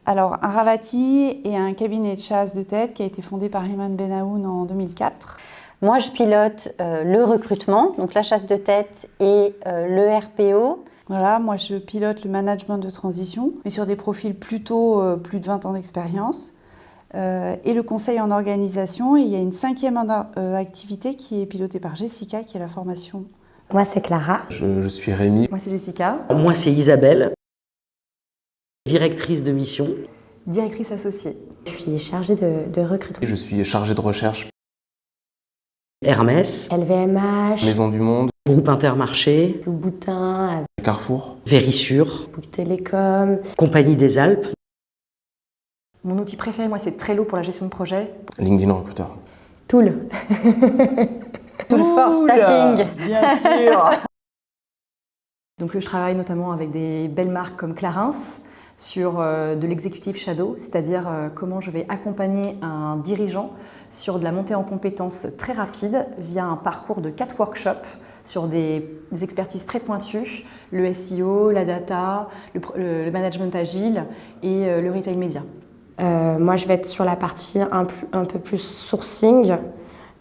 Alors, un Ravati et un cabinet de chasse de tête qui a été fondé par Iman Benaoun en 2004. Moi, je pilote le recrutement, donc la chasse de tête et le RPO. Voilà, moi je pilote le management de transition, mais sur des profils plutôt plus de 20 ans d'expérience. Et le conseil en organisation. Et il y a une 5e activité qui est pilotée par Jessica, qui est la formation. Moi, c'est Clara. Je suis Rémi. Moi, c'est Jessica. Moi, c'est Isabelle, directrice de mission. Directrice associée. Je suis chargée de recrutement. Je suis chargé de recherche. Hermès, LVMH, Maison du Monde, Groupe Intermarché, Louboutin, Carrefour. Vérissure, Bouygues Télécom, Compagnie des Alpes. Mon outil préféré, moi, c'est Trello pour la gestion de projet. LinkedIn Recruteur. Tool. Tool for staffing. Bien sûr. Donc, je travaille notamment avec des belles marques comme Clarins sur de l'executive shadow, c'est-à-dire comment je vais accompagner un dirigeant sur de la montée en compétences très rapide via un parcours de 4 workshops sur des expertises très pointues, le SEO, la data, le management agile et le retail média. Moi, je vais être sur la partie un peu plus sourcing.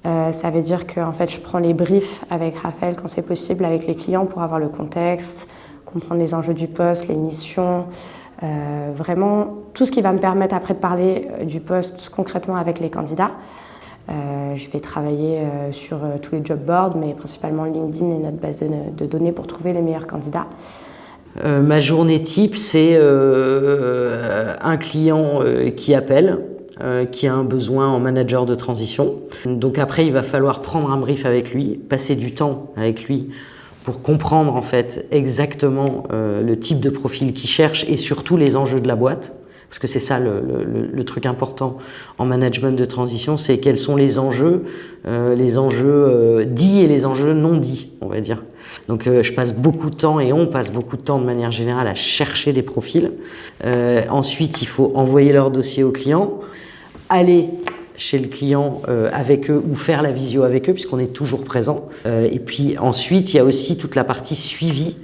Ça veut dire que en fait, je prends les briefs avec Raphaël quand c'est possible, avec les clients pour avoir le contexte, comprendre les enjeux du poste, les missions, vraiment tout ce qui va me permettre après de parler du poste concrètement avec les candidats. Je vais travailler sur tous les job boards, mais principalement LinkedIn et notre base de données pour trouver les meilleurs candidats. Ma journée type, c'est un client qui appelle, qui a un besoin en manager de transition. Donc après, il va falloir prendre un brief avec lui, passer du temps avec lui pour comprendre en fait exactement le type de profil qu'il cherche et surtout les enjeux de la boîte. Parce que c'est ça le truc important en management de transition, c'est quels sont les enjeux dits et les enjeux non dits, on va dire. Donc je passe beaucoup de temps et on passe beaucoup de temps de manière générale à chercher des profils. Ensuite, il faut envoyer leur dossier au client, aller chez le client avec eux ou faire la visio avec eux puisqu'on est toujours présent. Et puis ensuite, il y a aussi toute la partie suivi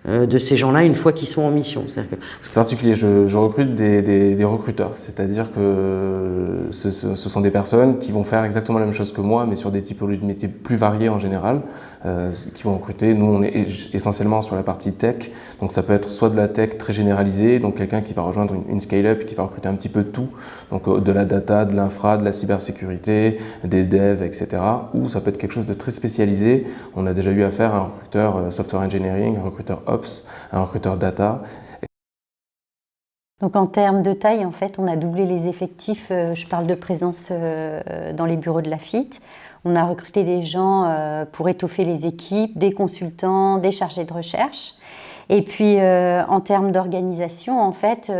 de ces gens-là une fois qu'ils sont en mission. C'est particulier, je recrute des recruteurs, c'est-à-dire que ce sont des personnes qui vont faire exactement la même chose que moi, mais sur des typologies de métiers plus variées en général, qui vont recruter. Nous, on est essentiellement sur la partie tech, donc ça peut être soit de la tech très généralisée, donc quelqu'un qui va rejoindre une scale-up et qui va recruter un petit peu de tout, donc de la data, de l'infra, de la cybersécurité, des devs, etc. Ou ça peut être quelque chose de très spécialisé. On a déjà eu affaire à un recruteur software engineering, un recruteur ops, un recruteur data. Donc en termes de taille, en fait, on a doublé les effectifs. Je parle de présence dans les bureaux de Laffitte. On a recruté des gens pour étoffer les équipes, des consultants, des chargés de recherche. Et puis en termes d'organisation, en fait,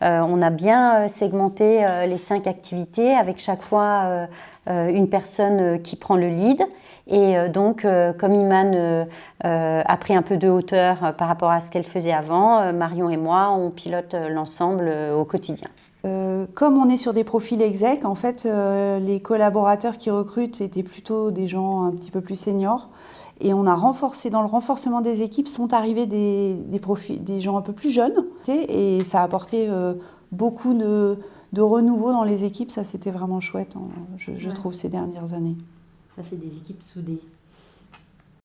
on a bien segmenté les 5 activités avec chaque fois une personne qui prend le lead. Et donc, comme Iman a pris un peu de hauteur par rapport à ce qu'elle faisait avant, Marion et moi, on pilote l'ensemble au quotidien. Comme on est sur des profils exec, en fait, les collaborateurs qui recrutent étaient plutôt des gens un petit peu plus seniors. Et on a renforcé, dans le renforcement des équipes, sont arrivés des gens un peu plus jeunes. Et ça a apporté beaucoup de renouveau dans les équipes. Ça, c'était vraiment chouette, je trouve, ces dernières années. Ça fait des équipes soudées.